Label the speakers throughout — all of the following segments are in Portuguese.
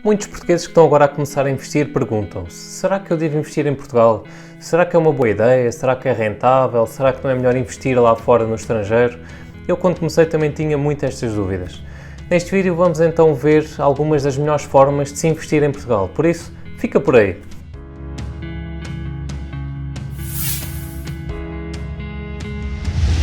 Speaker 1: Muitos portugueses que estão agora a começar a investir perguntam-se: será que eu devo investir em Portugal? Será que é uma boa ideia? Será que é rentável? Será que não é melhor investir lá fora no estrangeiro? Eu, quando comecei, também tinha muitas estas dúvidas. Neste vídeo vamos então ver algumas das melhores formas de se investir em Portugal, por isso, fica por aí!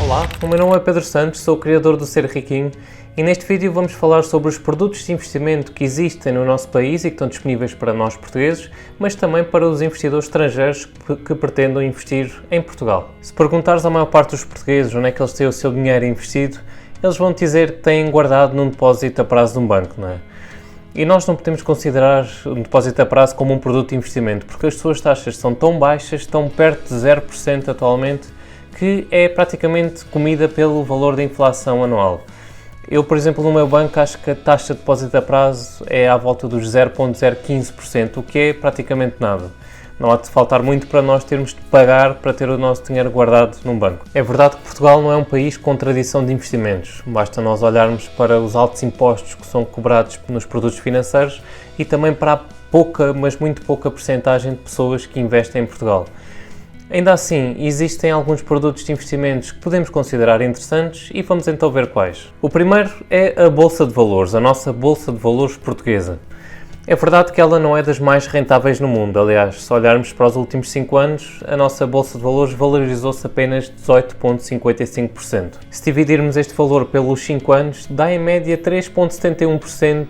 Speaker 1: Olá, o meu nome é Pedro Santos, sou o criador do Ser Riquinho e neste vídeo vamos falar sobre os produtos de investimento que existem no nosso país e que estão disponíveis para nós portugueses, mas também para os investidores estrangeiros que pretendam investir em Portugal. Se perguntares à maior parte dos portugueses onde é que eles têm o seu dinheiro investido, eles vão te dizer que têm guardado num depósito a prazo de um banco, não é? E nós não podemos considerar um depósito a prazo como um produto de investimento, porque as suas taxas são tão baixas, estão perto de 0% atualmente, que é praticamente comida pelo valor da inflação anual. Eu, por exemplo, no meu banco acho que a taxa de depósito a prazo é à volta dos 0,015%, o que é praticamente nada. Não há de faltar muito para nós termos de pagar para ter o nosso dinheiro guardado num banco. É verdade que Portugal não é um país com tradição de investimentos. Basta nós olharmos para os altos impostos que são cobrados nos produtos financeiros e também para a pouca, mas muito pouca percentagem de pessoas que investem em Portugal. Ainda assim, existem alguns produtos de investimentos que podemos considerar interessantes e vamos então ver quais. O primeiro é a Bolsa de Valores, a nossa Bolsa de Valores portuguesa. É verdade que ela não é das mais rentáveis no mundo, aliás, se olharmos para os últimos 5 anos, a nossa Bolsa de Valores valorizou-se apenas 18,55%. Se dividirmos este valor pelos 5 anos, dá em média 3,71%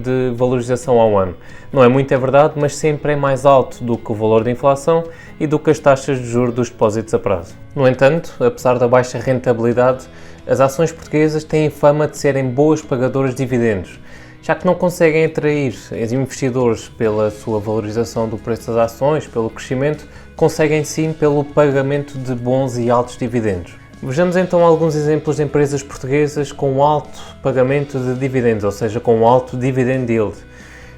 Speaker 1: de valorização ao ano. Não é muito, é verdade, mas sempre é mais alto do que o valor da inflação e do que as taxas de juros dos depósitos a prazo. No entanto, apesar da baixa rentabilidade, as ações portuguesas têm fama de serem boas pagadoras de dividendos, já que não conseguem atrair os investidores pela sua valorização do preço das ações, pelo crescimento, conseguem sim pelo pagamento de bons e altos dividendos. Vejamos então alguns exemplos de empresas portuguesas com alto pagamento de dividendos, ou seja, com alto dividend yield.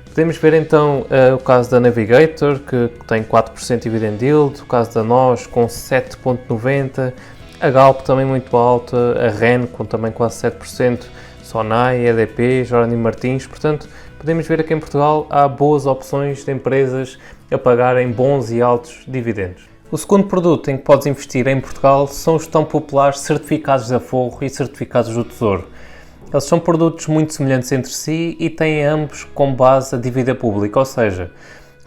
Speaker 1: Podemos ver então o caso da Navigator, que tem 4% de dividend yield, o caso da NOS com 7,90%, a Galp também muito alta, a REN com também quase 7%, Sonai, EDP, Jerónimo Martins. Portanto, podemos ver aqui em Portugal há boas opções de empresas a pagarem bons e altos dividendos. O segundo produto em que podes investir em Portugal são os tão populares certificados de aforro e certificados do Tesouro. Eles são produtos muito semelhantes entre si e têm ambos como base a dívida pública, ou seja,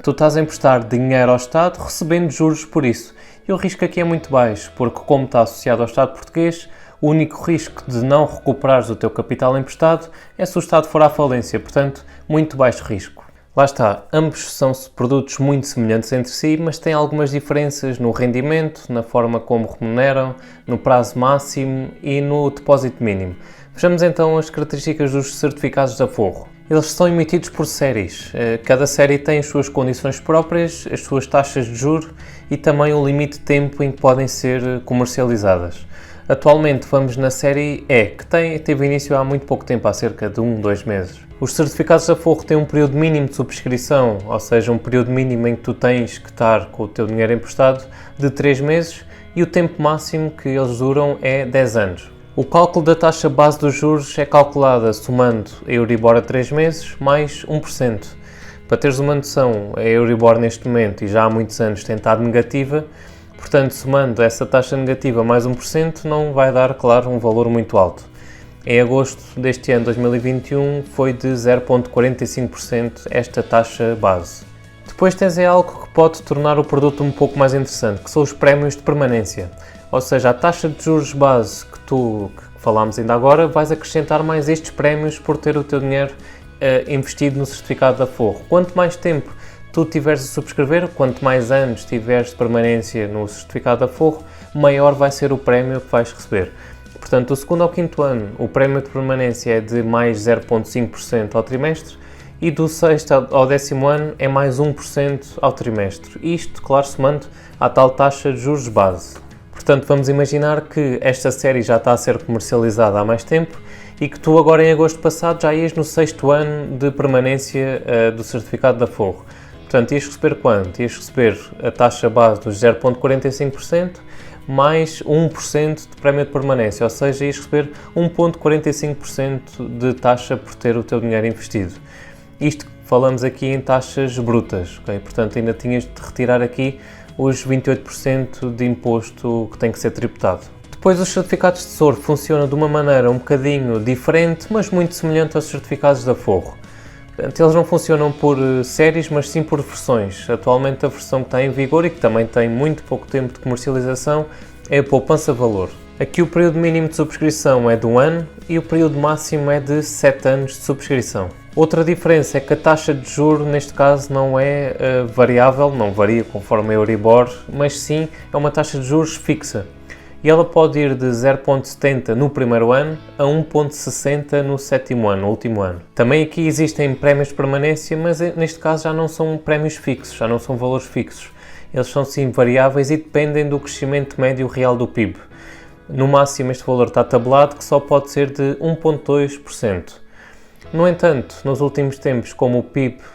Speaker 1: tu estás a emprestar dinheiro ao Estado recebendo juros por isso. E o risco aqui é muito baixo, porque como está associado ao Estado português, o único risco de não recuperares o teu capital emprestado é se o Estado for à falência, portanto, muito baixo risco. Lá está, ambos são produtos muito semelhantes entre si, mas têm algumas diferenças no rendimento, na forma como remuneram, no prazo máximo e no depósito mínimo. Vejamos então as características dos certificados de aforro. Eles são emitidos por séries. Cada série tem as suas condições próprias, as suas taxas de juros e também o limite de tempo em que podem ser comercializadas. Atualmente vamos na série E, que teve início há muito pouco tempo, há cerca de 2 meses. Os certificados de aforro têm um período mínimo de subscrição, ou seja, um período mínimo em que tu tens que estar com o teu dinheiro emprestado de 3 meses e o tempo máximo que eles duram é 10 anos. O cálculo da taxa base dos juros é calculada somando a Euribor a 3 meses mais 1%. Para teres uma noção, a Euribor neste momento, e já há muitos anos, tem estado negativa. Portanto, somando essa taxa negativa mais 1%, não vai dar, claro, um valor muito alto. Em agosto deste ano, 2021, foi de 0,45% esta taxa base. Depois tens algo que pode tornar o produto um pouco mais interessante, que são os prémios de permanência. Ou seja, a taxa de juros base que falámos ainda agora, vais acrescentar mais estes prémios por ter o teu dinheiro investido no certificado de aforro. Quanto mais tempo tu tiveres a subscrever, quanto mais anos tiveres de permanência no certificado de aforro, maior vai ser o prémio que vais receber. Portanto, do segundo ao quinto ano, o prémio de permanência é de mais 0,5% ao trimestre e do sexto ao 10º ano é mais 1% ao trimestre. Isto, claro, somando à tal taxa de juros base. Portanto, vamos imaginar que esta série já está a ser comercializada há mais tempo e que tu agora em agosto passado já ias no 6º ano de permanência do certificado de aforro. Portanto, ias receber quanto? Ias receber a taxa base dos 0,45% mais 1% de prémio de permanência, ou seja, ias receber 1,45% de taxa por ter o teu dinheiro investido. Isto falamos aqui em taxas brutas, ok? Portanto ainda tinhas de retirar aqui os 28% de imposto que tem que ser tributado. Depois os certificados de Tesouro funcionam de uma maneira um bocadinho diferente, mas muito semelhante aos certificados de Aforro. Portanto, eles não funcionam por séries, mas sim por versões. Atualmente a versão que está em vigor e que também tem muito pouco tempo de comercialização é a poupança-valor. Aqui o período mínimo de subscrição é de 1 ano e o período máximo é de 7 anos de subscrição. Outra diferença é que a taxa de juros neste caso não é variável, não varia conforme a Euribor, mas sim é uma taxa de juros fixa. E ela pode ir de 0,70 no primeiro ano a 1,60 no sétimo ano, no último ano. Também aqui existem prémios de permanência, mas neste caso já não são prémios fixos, já não são valores fixos. Eles são sim variáveis e dependem do crescimento médio real do PIB. No máximo este valor está tabelado que só pode ser de 1,2%. No entanto, nos últimos tempos, como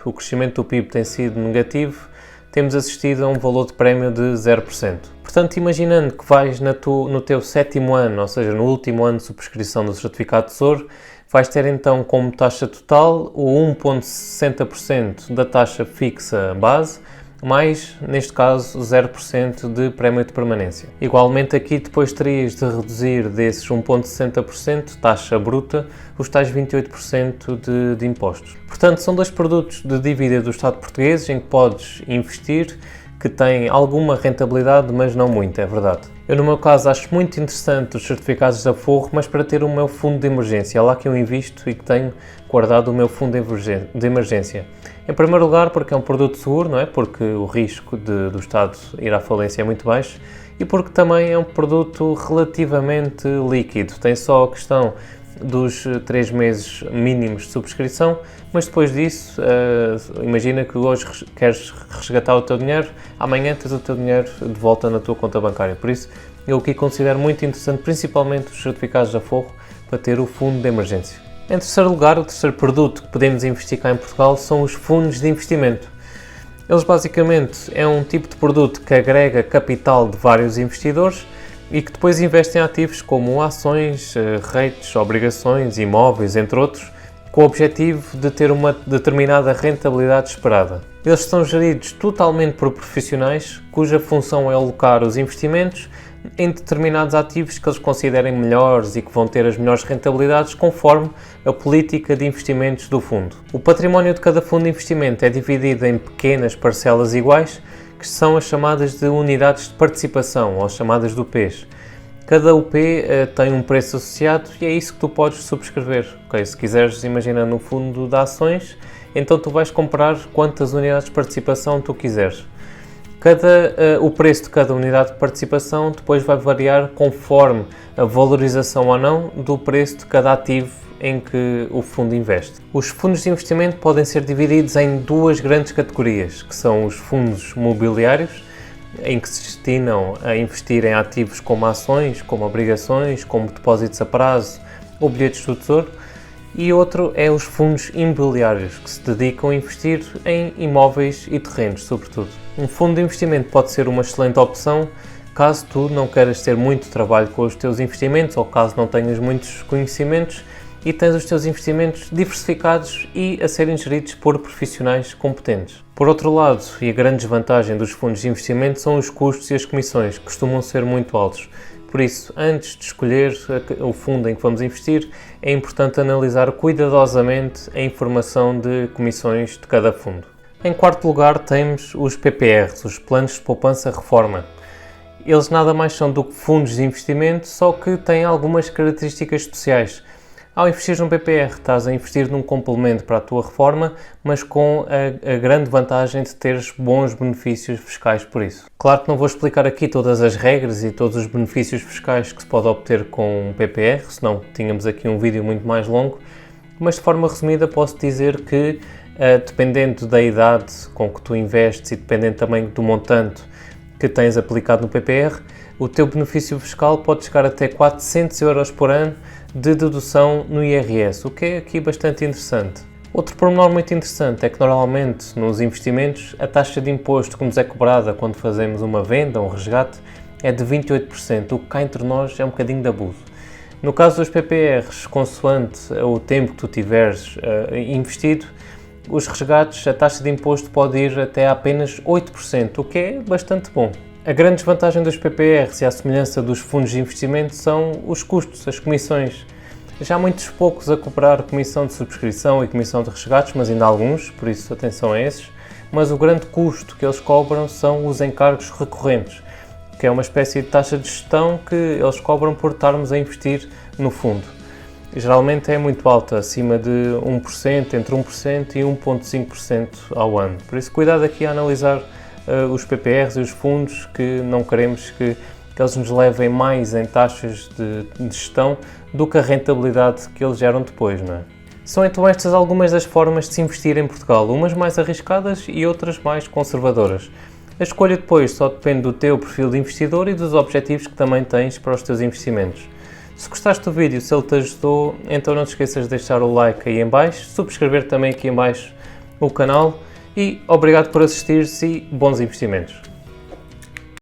Speaker 1: o crescimento do PIB tem sido negativo, temos assistido a um valor de prémio de 0%. Portanto, imaginando que vais no teu sétimo ano, ou seja, no último ano de subscrição do certificado de Tesouro, vais ter então como taxa total o 1,60% da taxa fixa base, mais, neste caso, 0% de prémio de permanência. Igualmente aqui depois terias de reduzir desses 1,60%, taxa bruta, os tais 28% de impostos. Portanto, são dois produtos de dívida do Estado português em que podes investir, que têm alguma rentabilidade, mas não muito, é verdade. Eu, no meu caso, acho muito interessante os certificados de Aforro, mas para ter o meu fundo de emergência, é lá que eu invisto e que tenho guardado o meu fundo de emergência. Em primeiro lugar, porque é um produto seguro, não é? Porque o risco do Estado ir à falência é muito baixo e porque também é um produto relativamente líquido. Tem só a questão dos 3 meses mínimos de subscrição, mas depois disso, imagina que hoje queres resgatar o teu dinheiro, amanhã tens o teu dinheiro de volta na tua conta bancária. Por isso, eu aqui considero muito interessante, principalmente os certificados de Aforro, para ter o fundo de emergência. Em terceiro lugar, o terceiro produto que podemos investir cá em Portugal são os fundos de investimento. Eles basicamente é um tipo de produto que agrega capital de vários investidores e que depois investem em ativos como ações, REITs, obrigações, imóveis, entre outros, com o objetivo de ter uma determinada rentabilidade esperada. Eles são geridos totalmente por profissionais, cuja função é alocar os investimentos em determinados ativos que eles considerem melhores e que vão ter as melhores rentabilidades conforme a política de investimentos do fundo. O património de cada fundo de investimento é dividido em pequenas parcelas iguais, que são as chamadas de unidades de participação, ou as chamadas de UPs. Cada UP tem um preço associado e é isso que tu podes subscrever. Okay? Se quiseres, imagina no fundo de ações, então tu vais comprar quantas unidades de participação tu quiseres. O preço de cada unidade de participação depois vai variar conforme a valorização ou não do preço de cada ativo em que o fundo investe. Os fundos de investimento podem ser divididos em duas grandes categorias, que são os fundos mobiliários, em que se destinam a investir em ativos como ações, como obrigações, como depósitos a prazo ou bilhetes do tesouro, e outro é os fundos imobiliários, que se dedicam a investir em imóveis e terrenos, sobretudo. Um fundo de investimento pode ser uma excelente opção caso tu não queiras ter muito trabalho com os teus investimentos ou caso não tenhas muitos conhecimentos e tens os teus investimentos diversificados e a serem geridos por profissionais competentes. Por outro lado, e a grande desvantagem dos fundos de investimento são os custos e as comissões, que costumam ser muito altos. Por isso, antes de escolher o fundo em que vamos investir, é importante analisar cuidadosamente a informação de comissões de cada fundo. Em quarto lugar, temos os PPRs, os Planos de Poupança Reforma. Eles nada mais são do que fundos de investimento, só que têm algumas características especiais. Ao investir num PPR, estás a investir num complemento para a tua reforma, mas com a grande vantagem de teres bons benefícios fiscais por isso. Claro que não vou explicar aqui todas as regras e todos os benefícios fiscais que se pode obter com um PPR, senão tínhamos aqui um vídeo muito mais longo, mas de forma resumida posso dizer que, dependendo da idade com que tu investes e dependendo também do montante que tens aplicado no PPR, o teu benefício fiscal pode chegar até 400 euros por ano de dedução no IRS, o que é aqui bastante interessante. Outro pormenor muito interessante é que normalmente nos investimentos a taxa de imposto que nos é cobrada quando fazemos uma venda ou um resgate é de 28%, o que cá entre nós é um bocadinho de abuso. No caso dos PPRs, consoante o tempo que tu tiveres investido, os resgates, a taxa de imposto pode ir até a apenas 8%, o que é bastante bom. A grande desvantagem dos PPRs e à semelhança dos fundos de investimento são os custos, as comissões. Já há muitos poucos a cobrar comissão de subscrição e comissão de resgates, mas ainda há alguns, por isso atenção a esses. Mas o grande custo que eles cobram são os encargos recorrentes, que é uma espécie de taxa de gestão que eles cobram por estarmos a investir no fundo. Geralmente é muito alta, acima de 1%, entre 1% e 1,5% ao ano. Por isso, cuidado aqui a analisar os PPRs e os fundos, que não queremos que eles nos levem mais em taxas de gestão do que a rentabilidade que eles geram depois, não é? São então estas algumas das formas de se investir em Portugal, umas mais arriscadas e outras mais conservadoras. A escolha depois só depende do teu perfil de investidor e dos objetivos que também tens para os teus investimentos. Se gostaste do vídeo, se ele te ajudou, então não te esqueças de deixar o like aí em baixo, subscrever também aqui em baixo o canal e obrigado por assistires e bons investimentos.